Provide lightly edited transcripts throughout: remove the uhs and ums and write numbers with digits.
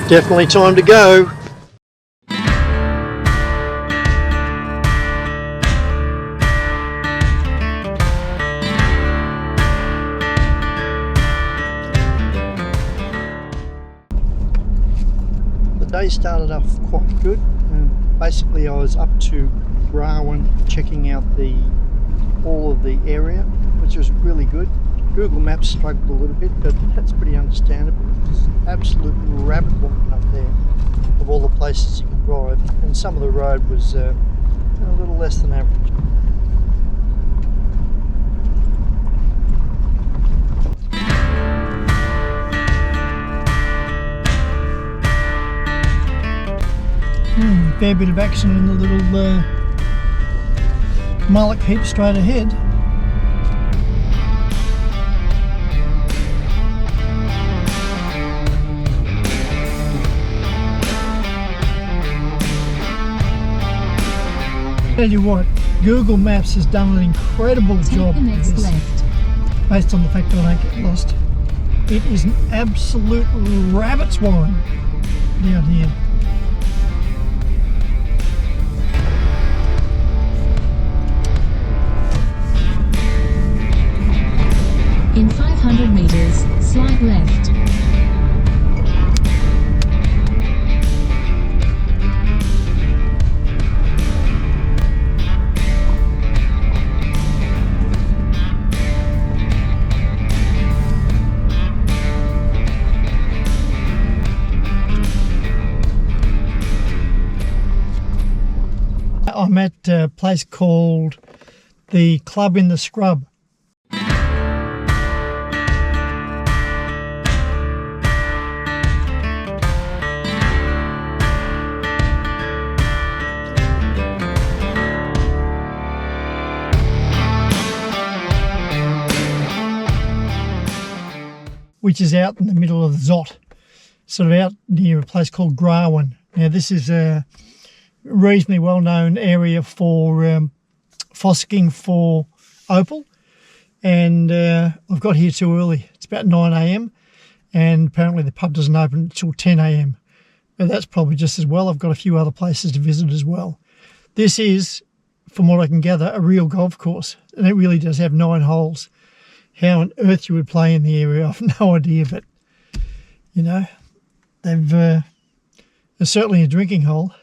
Definitely time to go. The day started off quite good. Basically I was up to Rawan checking out all of the area, which was really good. Google Maps struggled a little bit, but that's pretty understandable. There's absolute rabbit warren up there of all the places you can drive, and some of the road was a little less than average. Fair bit of action in the little mullock heap straight ahead. Tell you what, Google Maps has done an incredible job with this, based on the fact that I don't get lost. It is an absolute rabbit's warren down here. In 500 meters, slide left. I'm at a place called the Club in the Scrub. Which is out in the middle of the Zot, sort of out near a place called Grawan. Now this is a reasonably well-known area for fossicking for opal, and I've got here too early. It's about 9 AM and apparently the pub doesn't open until 10 AM, but that's probably just as well. I've got a few other places to visit as well. This is, from what I can gather, a real golf course, and it really does have 9 holes. How on earth you would play in the area, I've no idea, but you know, there's certainly a drinking hole.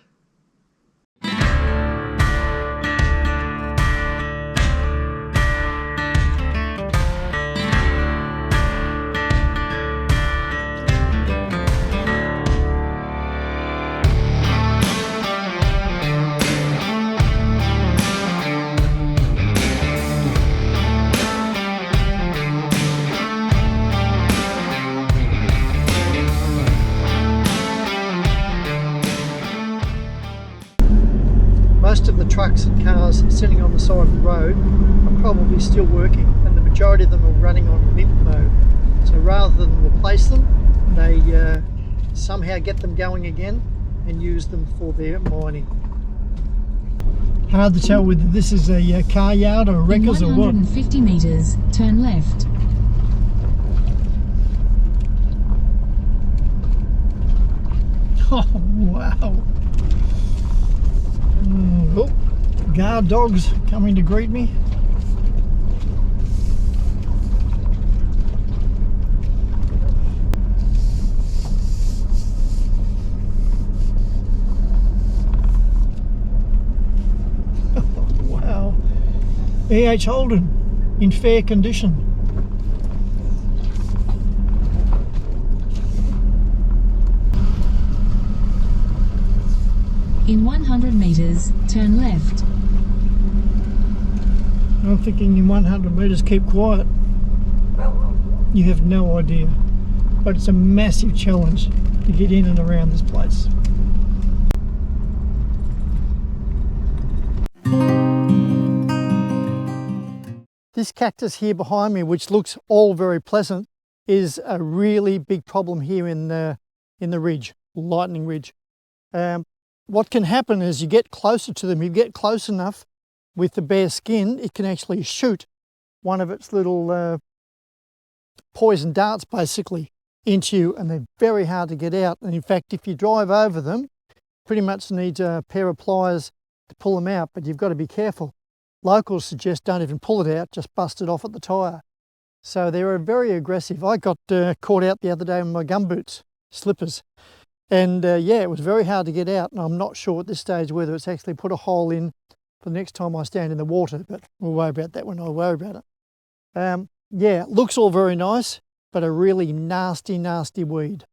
Most of the trucks and cars sitting on the side of the road are probably still working, and the majority of them are running on limp mode. So rather than replace them, they somehow get them going again and use them for their mining. Hard to tell whether this is a car yard or a wreckers or what. 150 meters, turn left. Oh wow. Oh, guard dogs coming to greet me. Wow. E.H. Holden in fair condition. In 100 meters, turn left. I'm thinking in 100 metres keep quiet. You have no idea. But it's a massive challenge to get in and around this place. This cactus here behind me, which looks all very pleasant, is a really big problem here in the ridge, lightning ridge. What can happen is you get closer to them, you get close enough with the bare skin, it can actually shoot one of its little poison darts basically into you, and they're very hard to get out. And in fact, if you drive over them, pretty much need a pair of pliers to pull them out, but you've got to be careful. Locals suggest don't even pull it out, just bust it off at the tyre. So they're very aggressive. I got caught out the other day with my gumboots, slippers. And yeah, it was very hard to get out, and I'm not sure at this stage whether it's actually put a hole in for the next time I stand in the water, but we'll worry about that when I worry about it. Yeah, looks all very nice, but a really nasty, nasty weed.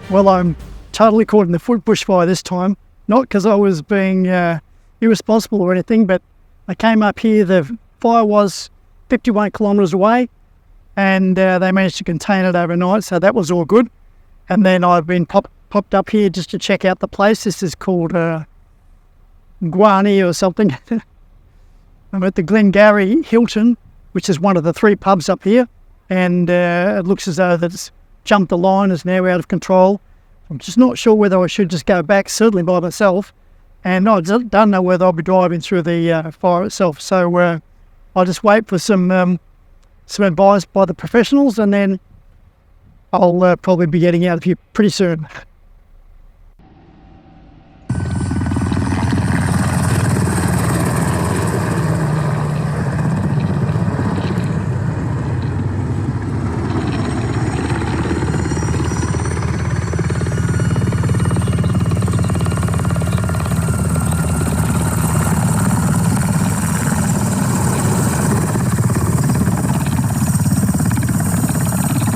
Well, I'm totally caught in the foot bushfire this time, not because I was being irresponsible or anything, but I came up here, the fire was 51 kilometres away, and they managed to contain it overnight, so that was all good. And then I've been popped up here just to check out the place. This is called Guarny or something. I'm at the Glengarry Hilton, which is one of the 3 pubs up here, and it looks as though that's jumped the line, is now out of control. I'm just not sure whether I should just go back, certainly by myself, and I don't know whether I'll be driving through the fire itself. So I'll just wait for some advice by the professionals, and then I'll probably be getting out of here pretty soon.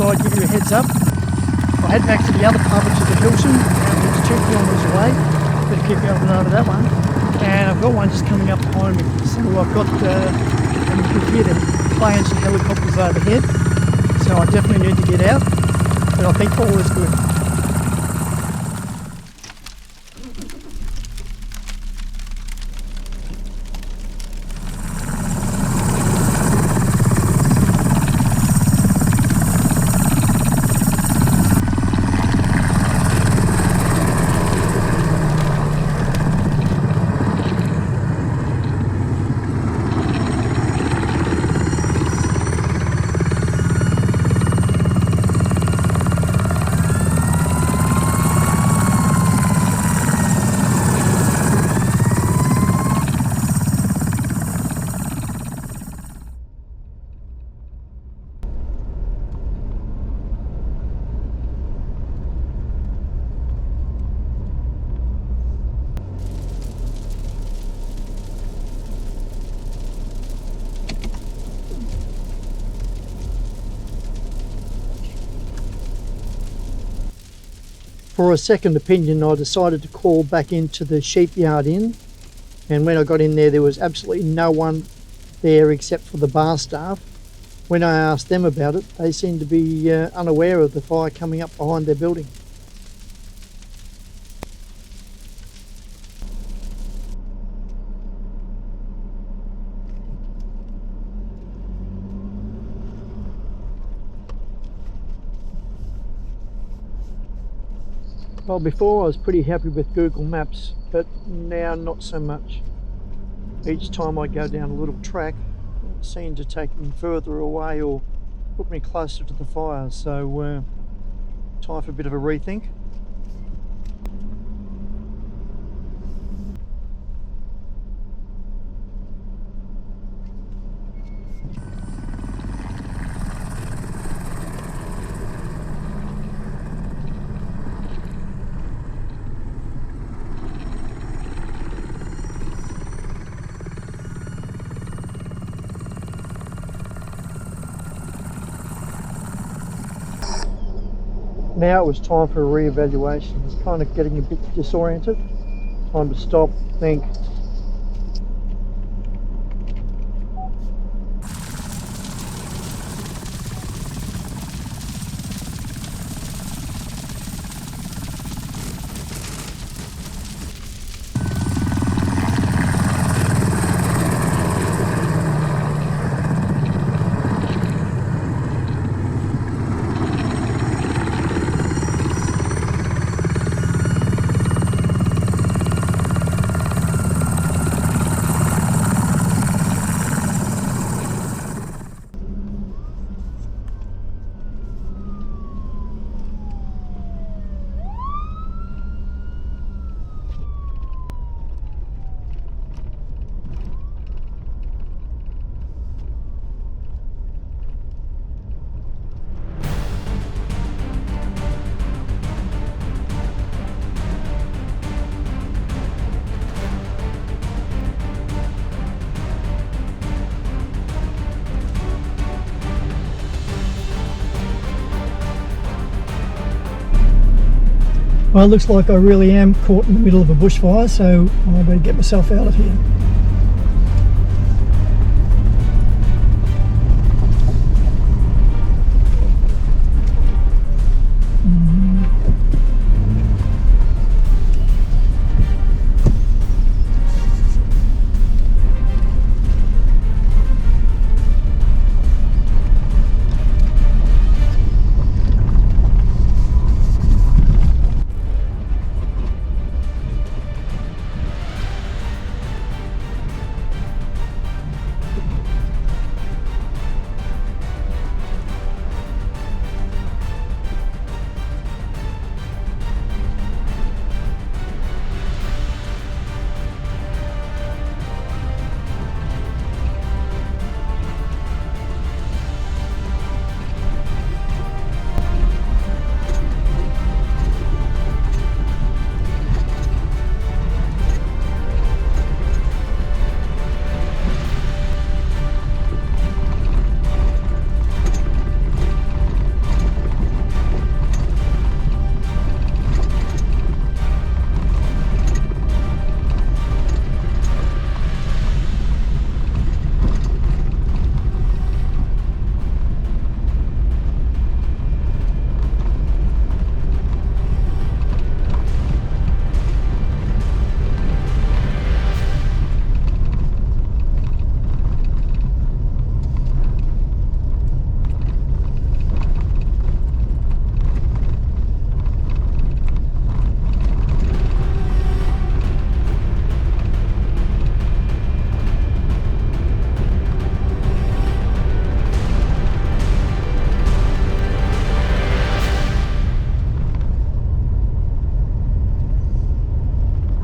I'd give you a heads up. I head back to the other pub, which is the Hilton, and it's 2 kilometres away. Better keep going over that one. And I've got one just coming up behind me. So I've got, and you can hear them flying some helicopters overhead. So I definitely need to get out, but I think all is good. For a second opinion, I decided to call back into the sheep yard inn, and when I got in there was absolutely no one there except for the bar staff. When I asked them about it, they seemed to be unaware of the fire coming up behind their building. Well, before I was pretty happy with Google Maps, but now not so much. Each time I go down a little track, it seemed to take me further away or put me closer to the fire, so time for a bit of a rethink. Now it was time for a re-evaluation. I was kind of getting a bit disoriented. Time to stop, think. Well, it looks like I really am caught in the middle of a bushfire, so I better get myself out of here.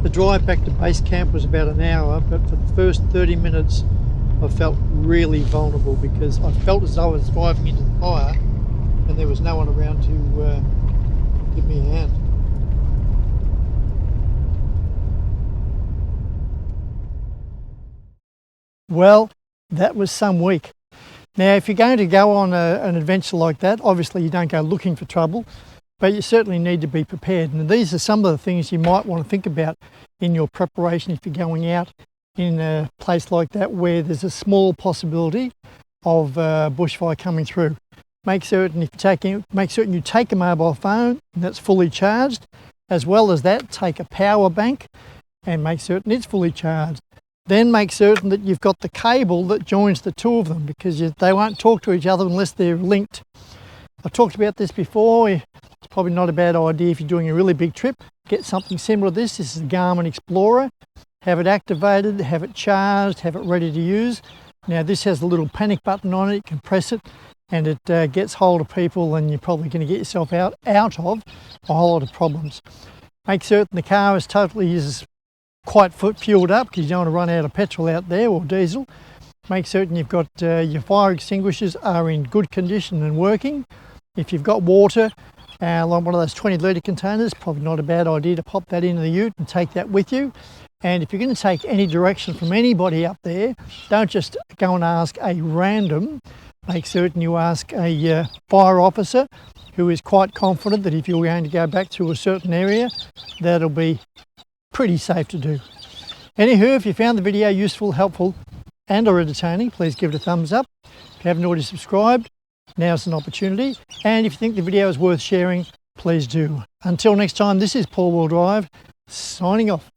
The drive back to base camp was about an hour, but for the first 30 minutes I felt really vulnerable because I felt as though I was driving into the fire and there was no one around to give me a hand. Well, that was some week. Now, if you're going to go on an adventure like that, obviously you don't go looking for trouble, but you certainly need to be prepared. And these are some of the things you might want to think about in your preparation if you're going out in a place like that where there's a small possibility of bushfire coming through. Make certain you take a mobile phone that's fully charged. As well as that, take a power bank and make certain it's fully charged. Then make certain that you've got the cable that joins the two of them, because they won't talk to each other unless they're linked. I've talked about this before. It's probably not a bad idea if you're doing a really big trip. Get something similar to this. This is a Garmin Explorer. Have it activated, have it charged, have it ready to use. Now this has a little panic button on it. You can press it and it gets hold of people, and you're probably going to get yourself out of a whole lot of problems. Make certain the car is quite fueled up, because you don't want to run out of petrol out there or diesel. Make certain you've got your fire extinguishers are in good condition and working. If you've got water, like one of those 20-litre containers, probably not a bad idea to pop that into the ute and take that with you. And if you're going to take any direction from anybody up there, don't just go and ask a random make certain you ask a fire officer who is quite confident that if you're going to go back through a certain area, that'll be pretty safe to do. Anywho, if you found the video useful, helpful and or entertaining, please give it a thumbs up. If you haven't already subscribed, now's an opportunity. And if you think the video is worth sharing, please do. Until next time, this is Paul Will Drive, signing off.